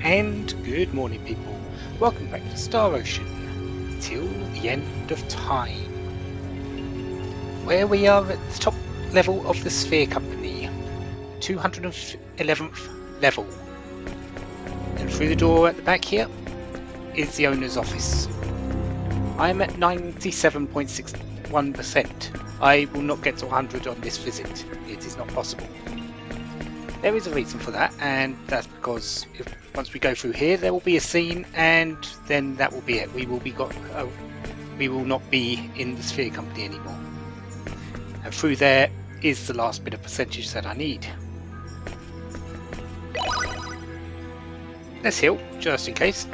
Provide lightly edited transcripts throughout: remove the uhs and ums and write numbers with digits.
And good morning, people. Welcome back to Star Ocean, till the end of time, where we are at the top level of the Sphere Company, 211th level. And through the door at the back here is the owner's office. I am at 97.61%. I will not get to 100 on this visit. It is not possible. There is a reason for that, and that's because once we go through here, there will be a scene, and then that will be it. We will not be in the Sphere Company anymore. And through there is the last bit of percentage that I need. Let's heal, just in case.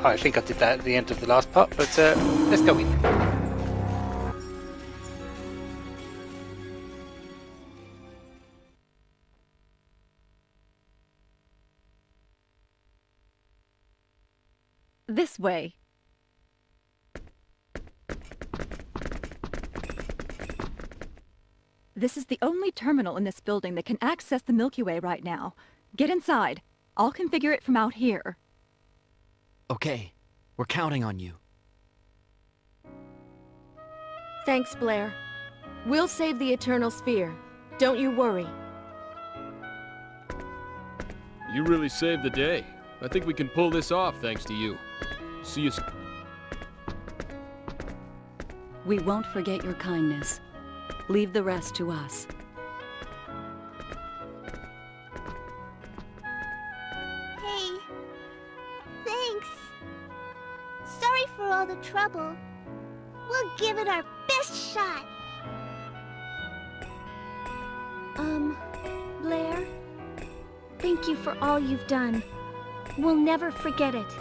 I think I did that at the end of the last part, but let's go in. This way. This is the only terminal in this building that can access the Milky Way right now. Get inside. I'll configure it from out here. Okay, we're counting on you. Thanks, Blair. We'll save the Eternal Sphere. Don't you worry. You really saved the day. I think we can pull this off thanks to you. See you. We won't forget your kindness. Leave the rest to us. Hey, thanks. Sorry for all the trouble. We'll give it our best shot. Blair, thank you for all you've done. We'll never forget it.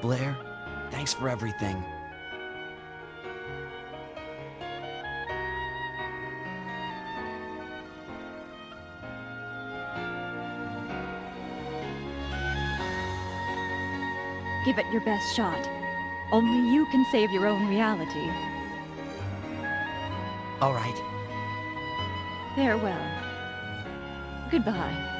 Blair, thanks for everything. Give it your best shot. Only you can save your own reality. All right. Farewell. Goodbye.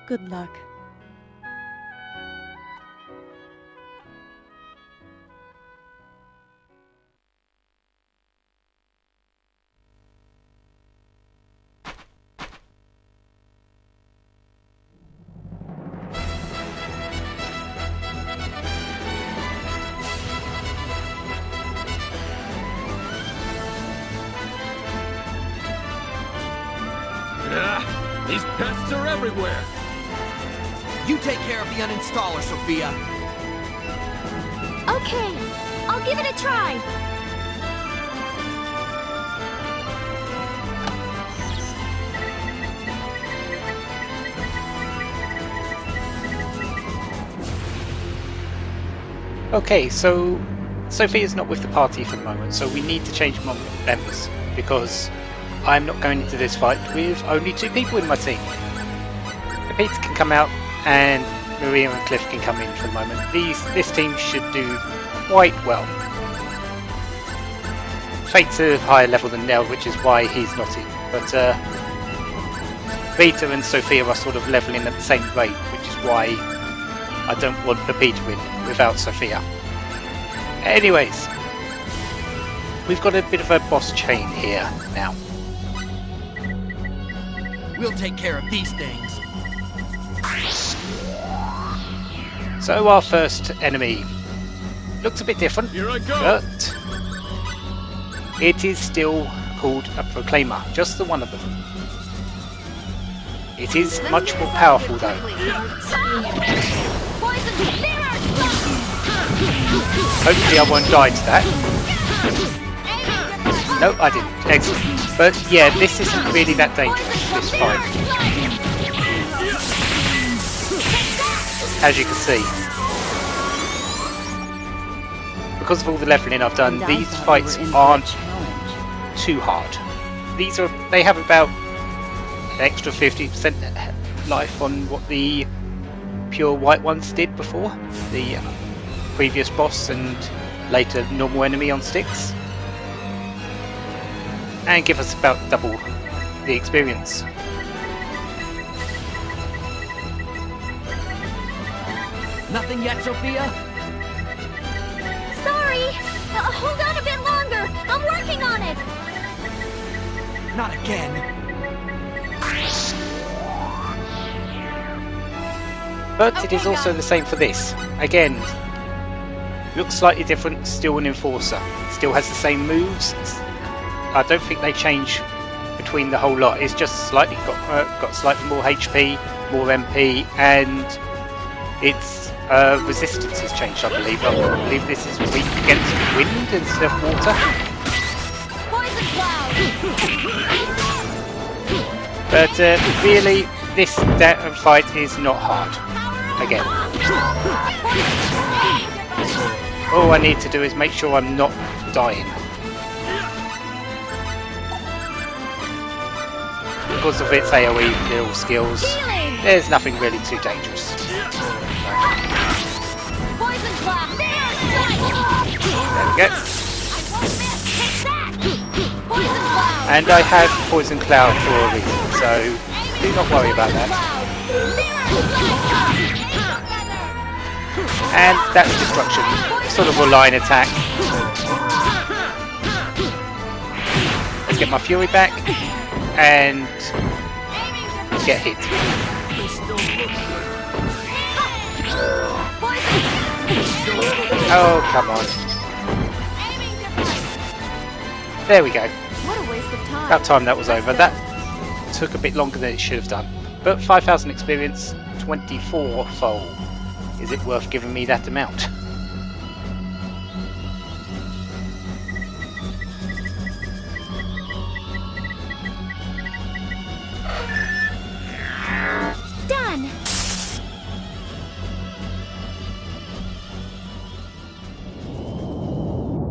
Good luck. These pests are everywhere. You take care of the uninstaller, Sophia. Okay, I'll give it a try. Okay, so Sophia's not with the party for the moment, so we need to change members, because I'm not going into this fight with only 2 people in my team. Peter can come out, and Maria and Cliff can come in for the moment. This team should do quite well. Fate's a higher level than Nell, which is why he's not in. But Peter and Sophia are sort of leveling at the same rate, which is why I don't want Pepe to win without Sophia. Anyways, we've got a bit of a boss chain here now. We'll take care of these things. So our first enemy looks a bit different, Here I go. but it is still called a Proclaimer, just the one of them. It is much more powerful though. Hopefully I won't die to that. No, I didn't. Excellent. But yeah, this isn't really that dangerous, this fight. As you can see. Because of all the leveling I've done, these fights aren't too hard. They have about an extra 50% life on what the pure white ones did before. The previous boss and later normal enemy on sticks. And give us about double the experience. Nothing yet, Sophia? Sorry! Hold on a bit longer! I'm working on it! Not again. But it is also the same for this. Again, looks slightly different, still an enforcer. Still has the same moves. I don't think they change between the whole lot. It's just slightly got slightly more HP, more MP, and its resistance has changed, I believe. I believe this is weak against wind instead of water. Poison cloud! But really, this fight is not hard. Again. All I need to do is make sure I'm not dying. Because of its AoE little skills, there's nothing really too dangerous. Poison cloud! There we go. Poison cloud! And I have Poison Cloud for a reason, so do not worry about that. And that's destruction. Sort of a line attack. Let's get my fury back and get hit. Oh, come on. There we go. What a waste of time. About time that was over. That took a bit longer than it should have done. But 5,000 experience, 24-fold. Is it worth giving me that amount? Done!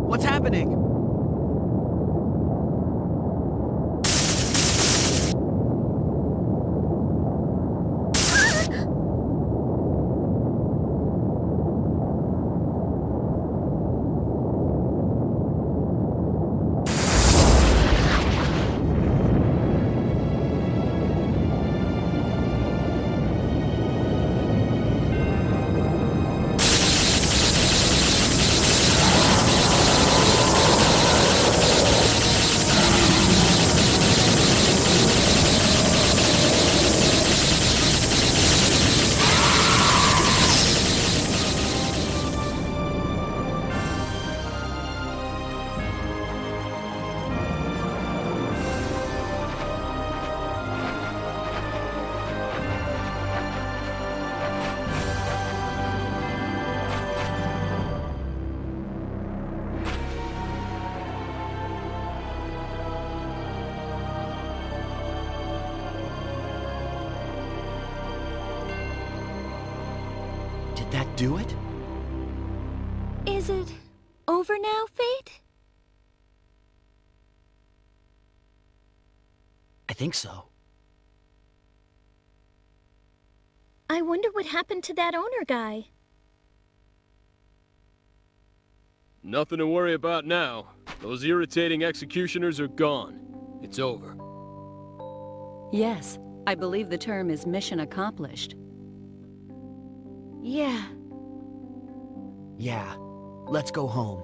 What's happening? Did that do it? Is it over now, Fate? I think so. I wonder what happened to that owner guy. Nothing to worry about now. Those irritating executioners are gone. It's over. Yes, I believe the term is mission accomplished. Yeah. Yeah. Let's go home.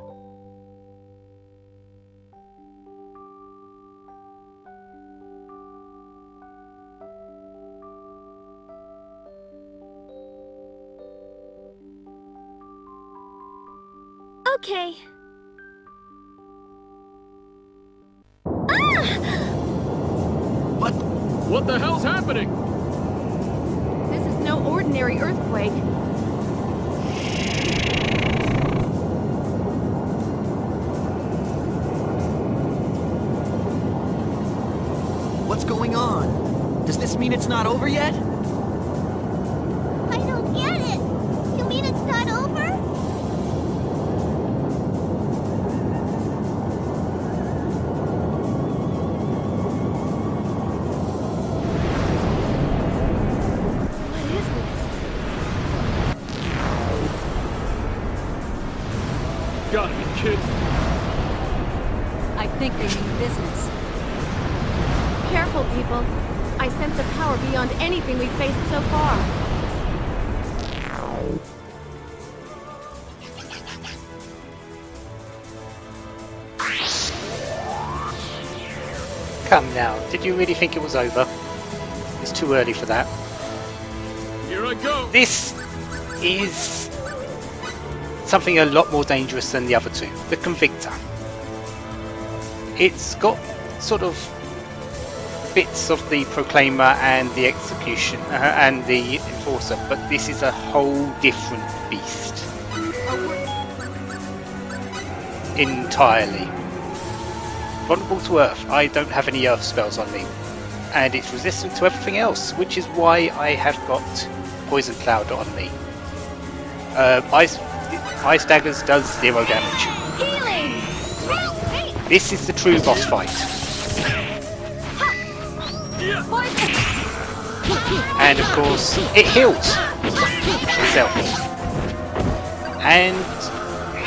Okay. Ah! What the hell's happening? This is no ordinary earthquake. What's going on? Does this mean it's not over yet? I don't get it. You mean it's not over? What is this? Gotta be kidding. I think they mean business. Careful, people. I sense a power beyond anything we've faced so far. Come now, did you really think it was over? It's too early for that. Here I go. This is something a lot more dangerous than the other two. The Convictor. It's got sort of bits of the Proclaimer and the Execution and the Enforcer, but this is a whole different beast. Entirely. Vulnerable to Earth. I don't have any Earth spells on me. And it's resistant to everything else, which is why I have got Poison Cloud on me. Ice Daggers does 0 damage. Healing! This is the true boss fight. And of course, it heals itself. And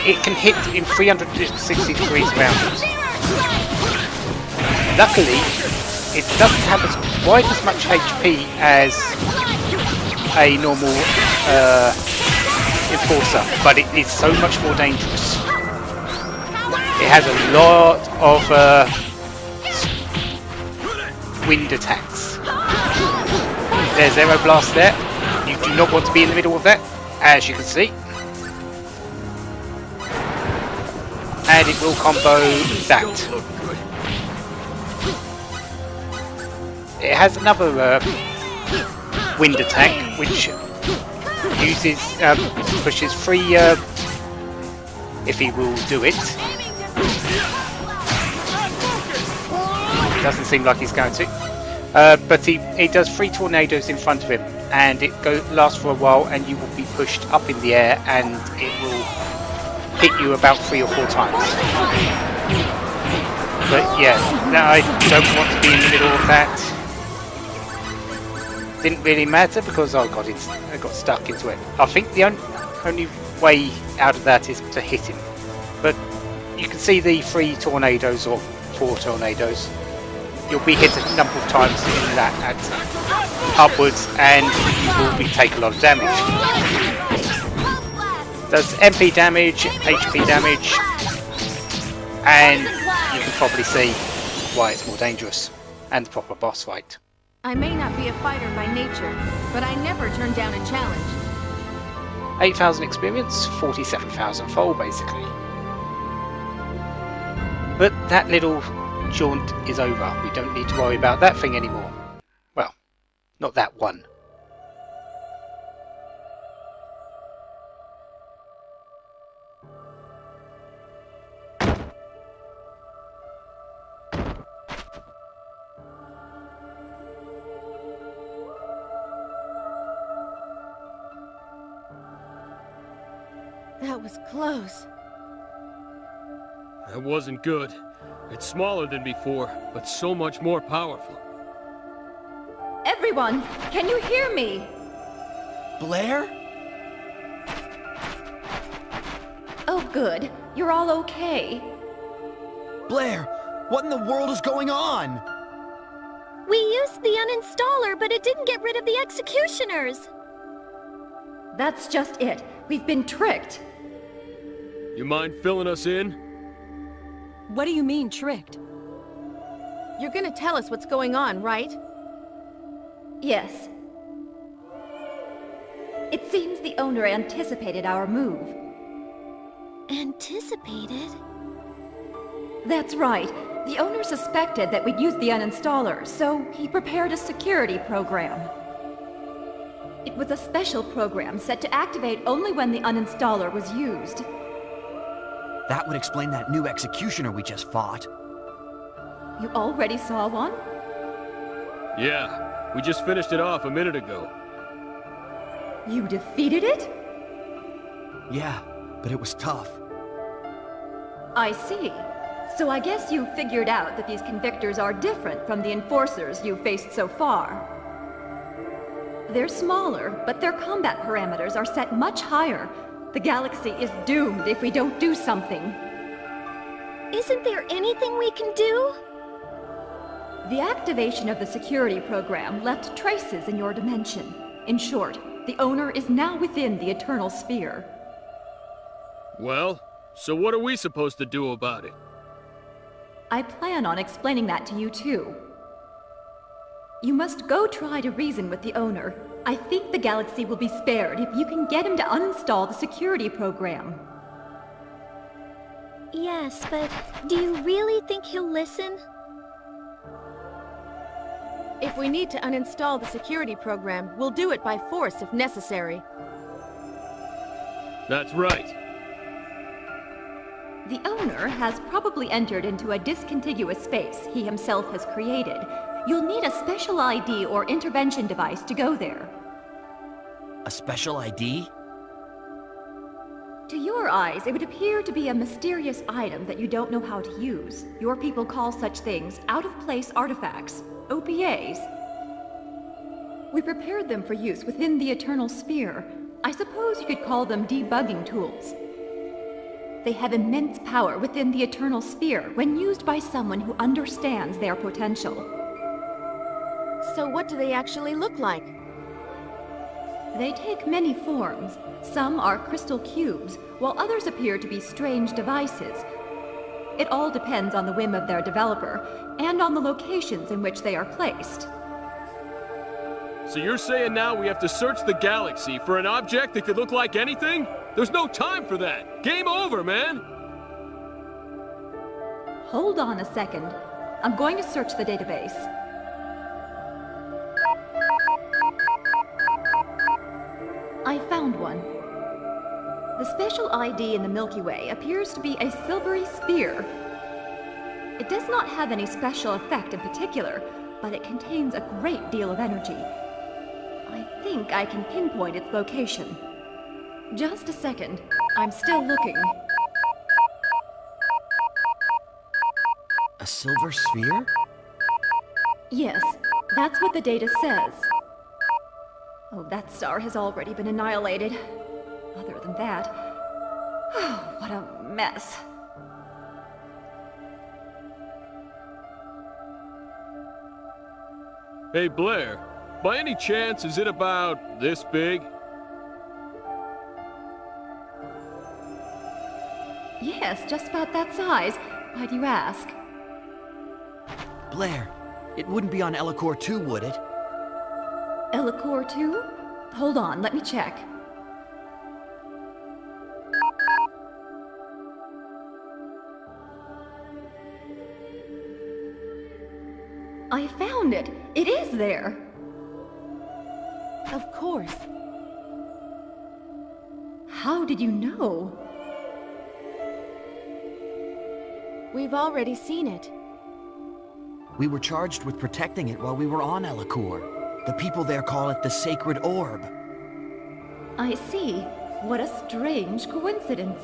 it can hit in 360 degrees around it. Luckily, it doesn't have quite as much HP as a normal Enforcer, but it is so much more dangerous. It has a lot of wind attacks. There's Aero Blast there. You do not want to be in the middle of that, as you can see. And it will combo that. It has another wind attack, which uses pushes free if he will do it. Doesn't seem like he's going to. But he does 3 tornadoes in front of him, and it lasts for a while, and you will be pushed up in the air, and it will hit you about 3 or 4 times. But yeah, no, I don't want to be in the middle of that. Didn't really matter because I got stuck into it. I think the only way out of that is to hit him. But you can see the 3 tornadoes or 4 tornadoes. You'll be hit a number of times in that upwards, and you will take a lot of damage. Does MP damage, HP damage, and you can probably see why it's more dangerous and the proper boss fight. I may not be a fighter by nature, but I never turn down a challenge. 8,000 experience, 47,000 fold basically. But that little jaunt is over. We don't need to worry about that thing anymore. Well, not that one. That was close. That wasn't good. It's smaller than before, but so much more powerful. Everyone, can you hear me? Blair? Oh, good. You're all okay. Blair, what in the world is going on? We used the uninstaller, but it didn't get rid of the executioners. That's just it. We've been tricked. You mind filling us in? What do you mean, tricked? You're gonna tell us what's going on, right? Yes. It seems the owner anticipated our move. Anticipated? That's right. The owner suspected that we'd use the uninstaller, so he prepared a security program. It was a special program set to activate only when the uninstaller was used. That would explain that new executioner we just fought. You already saw one? Yeah, we just finished it off a minute ago. You defeated it? Yeah, but it was tough. I see. So I guess you figured out that these convictors are different from the enforcers you've faced so far. They're smaller, but their combat parameters are set much higher. The galaxy is doomed if we don't do something. Isn't there anything we can do? The activation of the security program left traces in your dimension. In short, the owner is now within the Eternal Sphere. Well, so what are we supposed to do about it? I plan on explaining that to you too. You must go try to reason with the owner. I think the galaxy will be spared if you can get him to uninstall the security program. Yes, but do you really think he'll listen? If we need to uninstall the security program, we'll do it by force if necessary. That's right. The owner has probably entered into a discontiguous space he himself has created. You'll need a special ID or intervention device to go there. A special ID? To your eyes, it would appear to be a mysterious item that you don't know how to use. Your people call such things out-of-place artifacts, OPAs. We prepared them for use within the Eternal Sphere. I suppose you could call them debugging tools. They have immense power within the Eternal Sphere when used by someone who understands their potential. So what do they actually look like? They take many forms. Some are crystal cubes, while others appear to be strange devices. It all depends on the whim of their developer, and on the locations in which they are placed. So you're saying now we have to search the galaxy for an object that could look like anything? There's no time for that! Game over, man! Hold on a second. I'm going to search the database. I found one. The special ID in the Milky Way appears to be a silvery sphere. It does not have any special effect in particular, but it contains a great deal of energy. I think I can pinpoint its location. Just a second. I'm still looking. A silver sphere? Yes, that's what the data says. Oh, that star has already been annihilated. Other than that, oh, what a mess. Hey, Blair, by any chance, is it about this big? Yes, just about that size. Why do you ask? Blair, it wouldn't be on Elacor 2, would it? Elacor 2? Hold on, let me check. I found it! It is there! Of course. How did you know? We've already seen it. We were charged with protecting it while we were on Elacor. The people there call it the Sacred Orb. I see. What a strange coincidence.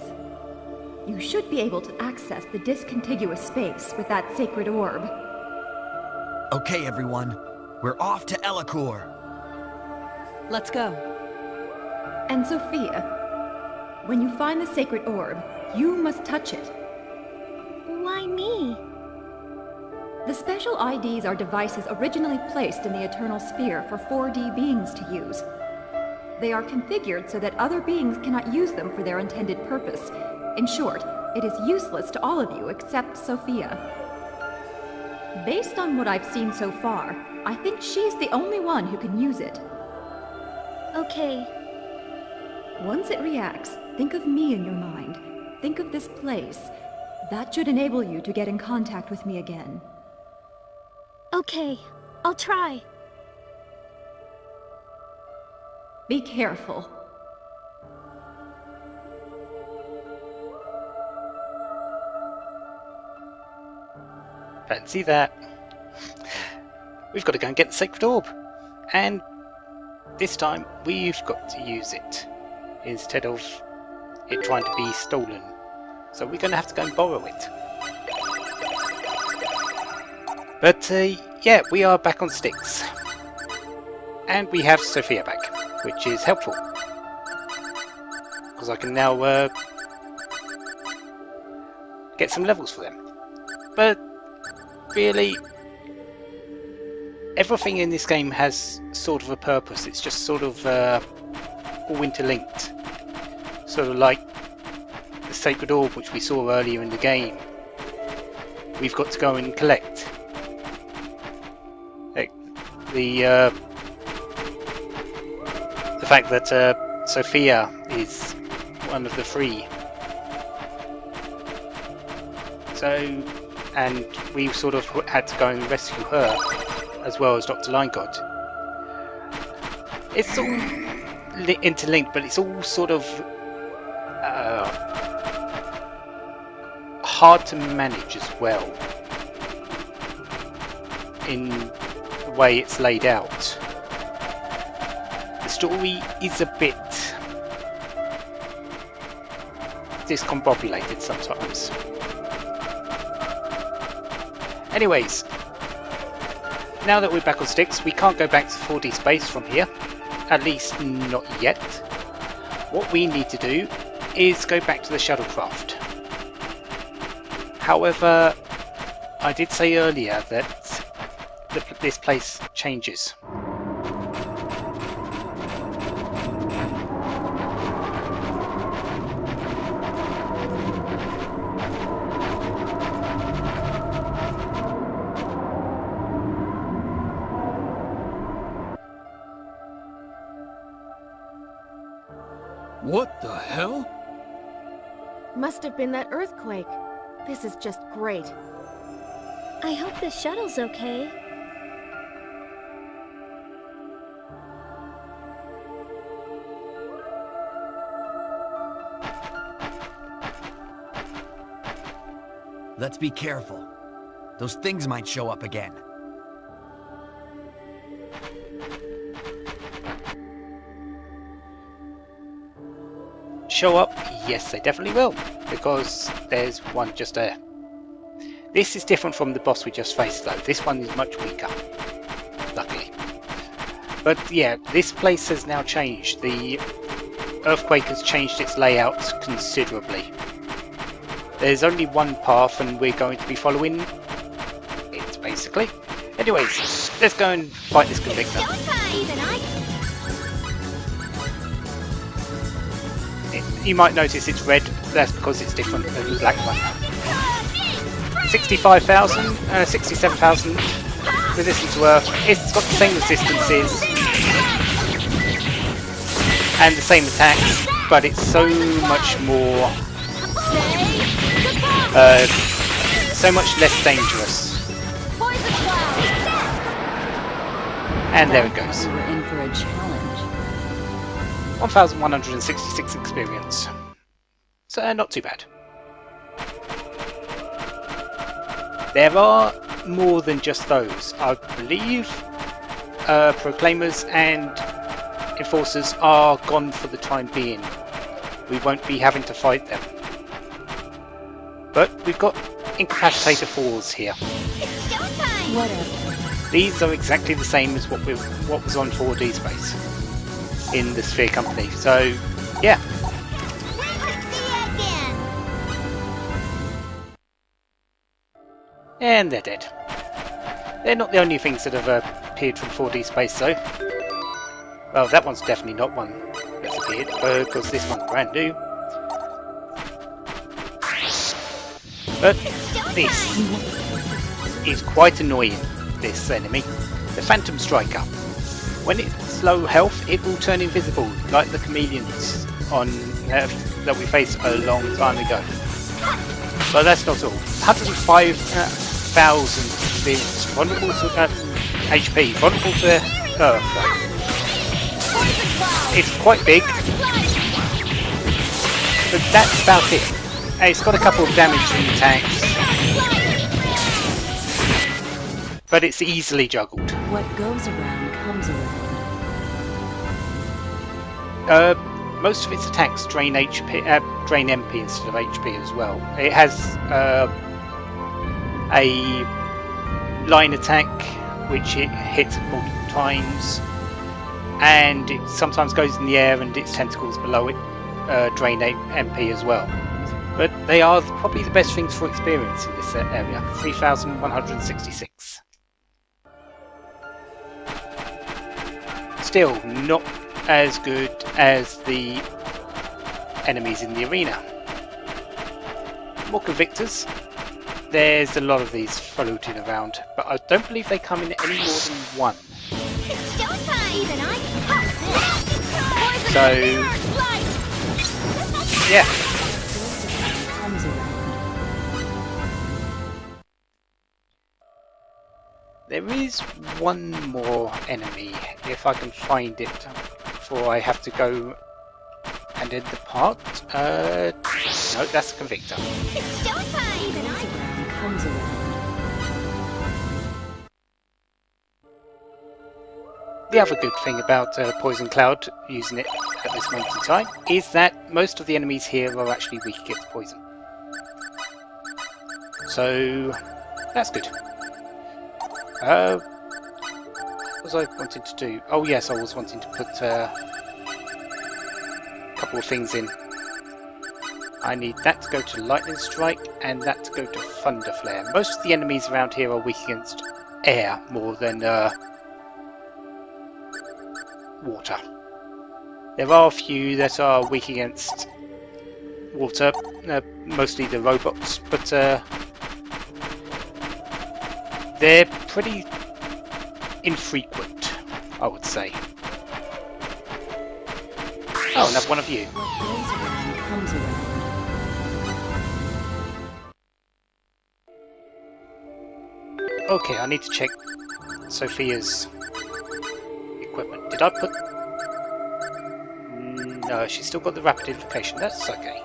You should be able to access the discontiguous space with that sacred orb. Okay, everyone. We're off to Elacor. Let's go. And Sophia, when you find the sacred orb, you must touch it. Why me? The special IDs are devices originally placed in the Eternal Sphere for 4D beings to use. They are configured so that other beings cannot use them for their intended purpose. In short, it is useless to all of you except Sophia. Based on what I've seen so far, I think she's the only one who can use it. Okay. Once it reacts, think of me in your mind. Think of this place. That should enable you to get in contact with me again. Okay, I'll try. Be careful. Fancy that. We've got to go and get the sacred orb. And this time we've got to use it instead of it trying to be stolen. So we're going to have to go and borrow it. But yeah, we are back on sticks. And we have Sophia back, which is helpful. Because I can now get some levels for them. But really, everything in this game has sort of a purpose. It's just sort of all interlinked. Sort of like the Sacred Orb, which we saw earlier in the game. We've got to go and collect. Like the fact that Sophia is one of the three. So, and we sort of had to go and rescue her, as well as Dr. Linegod. It's all interlinked, but it's all sort of hard to manage as well in the way it's laid out. The story is a bit discombobulated sometimes. Anyways, now that we're back on sticks, we can't go back to 4D space from here. At least not yet. What we need to do is go back to the shuttlecraft. However, I did say earlier that this place changes. What the hell? Must have been that earthquake. This is just great. I hope the shuttle's okay. Let's be careful. Those things might show up again. Show up? Yes, they definitely will, because there's one just there. This is different from the boss we just faced though. This one is much weaker, luckily. But yeah, this place has now changed. The earthquake has changed its layout considerably. There's only one path and we're going to be following it, basically. Anyways, let's go and fight this convictor. You might notice it's red, that's because it's different than the black one. 65,000, 67,000 resistance to Earth. It's got the same resistances and the same attacks, but it's so much more, so much less dangerous. And there it goes. We're in for a challenge. 1,166 experience. So not too bad. There are more than just those. I believe Proclaimers and Enforcers are gone for the time being. We won't be having to fight them. But we've got Incapacitator 4s here. Whatever. These are exactly the same as what was on 4D space in the Sphere Company. So, yeah. And they're dead. They're not the only things that have appeared from 4D space though. Well, that one's definitely not one that's appeared, because this one's brand new. But this is quite annoying, this enemy. The Phantom Striker. When it's low health, it will turn invisible, like the chameleons on that we faced a long time ago. But that's not all. 105,000 experience. Vulnerable to HP. Vulnerable to Earth. It's quite big. But that's about it. It's got a couple of damaging tanks. But it's easily juggled. What goes around comes around. Most of its attacks drain HP, drain MP instead of HP as well. It has a line attack which it hits multiple times, and it sometimes goes in the air and its tentacles below it drain MP as well. But they are probably the best things for experience in this area. 3,166. Still not as good as the enemies in the arena. More convictors. There's a lot of these floating around, but I don't believe they come in any more than one. So, yeah. Comes around. There is one more enemy, if I can find it before I have to go and end the part. No, that's a convictor. Comes around. The other good thing about Poison Cloud, using it at this moment in time, is that most of the enemies here are actually weak against poison. So, that's good. What was I wanting to do? Oh yes, I was wanting to put a couple of things in. I need that to go to Lightning Strike and that to go to Thunder Flare. Most of the enemies around here are weak against air more than water. There are a few that are weak against water, mostly the robots, but they're pretty infrequent, I would say. Oh, another one of you. What goes around comes around. Okay, I need to check Sophia's equipment. Did I put... No, she's still got the rapid invocation. That's okay.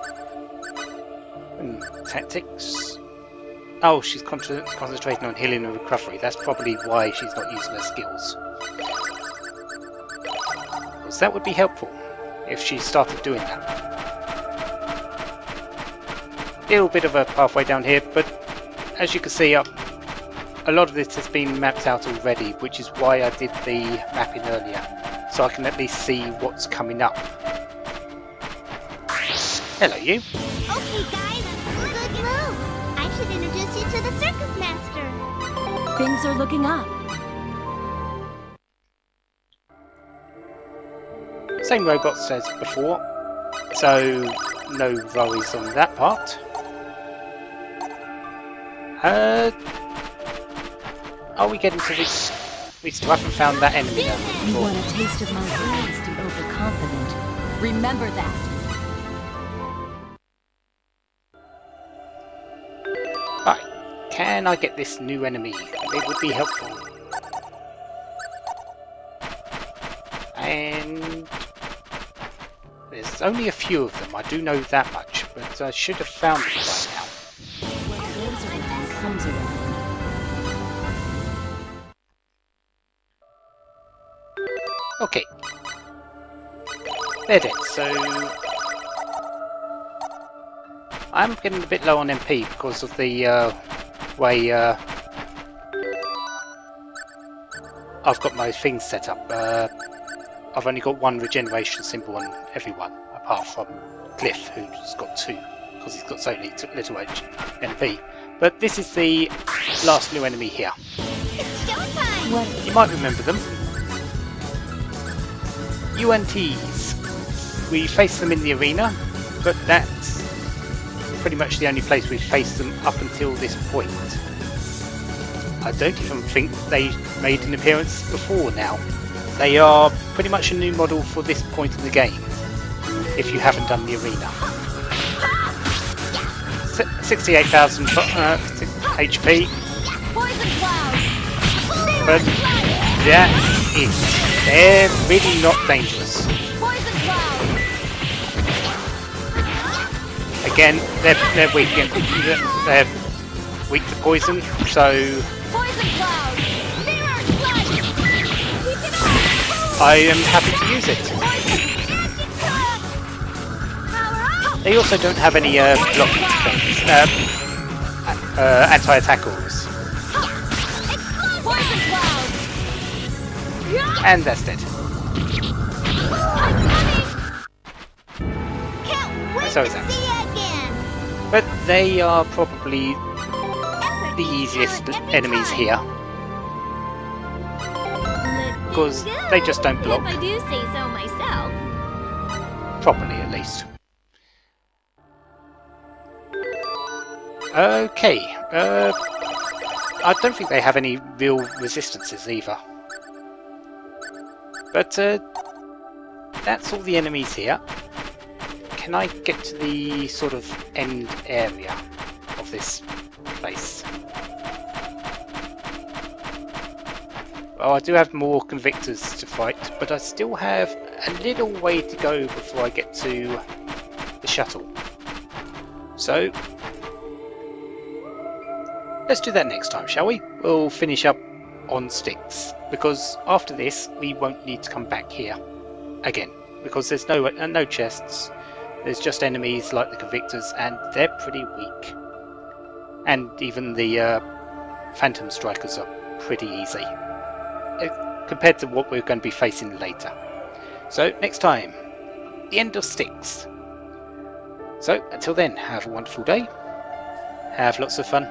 Tactics. Oh, she's concentrating on healing and recovery. That's probably why she's not using her skills. Because that would be helpful if she started doing that. A little bit of a pathway down here, but as you can see, a lot of this has been mapped out already, which is why I did the mapping earlier, so I can at least see what's coming up. Hello, you. Okay, guys, good move. I should introduce you to the circus master. Things are looking up. Same robots as before, so no worries on that part. Are we getting to this? We still haven't found that enemy now. You want a taste of my nasty overconfident. Remember that. Right, can I get this new enemy? It would be helpful. And there's only a few of them, I do know that much, but I should have found them by now. What goes around comes around. Okay. They're dead, so... I'm getting a bit low on MP because of the way I've got my things set up. I've only got one regeneration symbol on everyone, apart from Cliff, who's got two, because he's got so little MP. But this is the last new enemy here. What? You might remember them. UNTs. We faced them in the arena, but that's pretty much the only place we've faced them up until this point. I don't even think they made an appearance before now. They are pretty much a new model for this point in the game, if you haven't done the arena. 68,000 HP. Poison cloud! But yeah, they're really not dangerous. Poison cloud! Again, they're weak. They're weak to poison, so Poison cloud! Mirror slash! I am happy to use it. They also don't have any block things, anti-attack auras, Poison cloud! and that's dead. Can't wait So to is that. see you again! But they are probably the easiest enemies here, because they just don't block If I do say so myself. properly, at least. Okay, I don't think they have any real resistances either. But that's all the enemies here. Can I get to the sort of end area of this place? Well, I do have more convictors to fight, but I still have a little way to go before I get to the shuttle. So let's do that next time, shall we? We'll finish up on Styx, because after this we won't need to come back here again, because there's no chests. There's just enemies like the Convictors, and they're pretty weak. And even the Phantom Strikers are pretty easy compared to what we're going to be facing later. So next time, the end of Styx. So until then, have a wonderful day. Have lots of fun.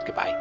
Goodbye.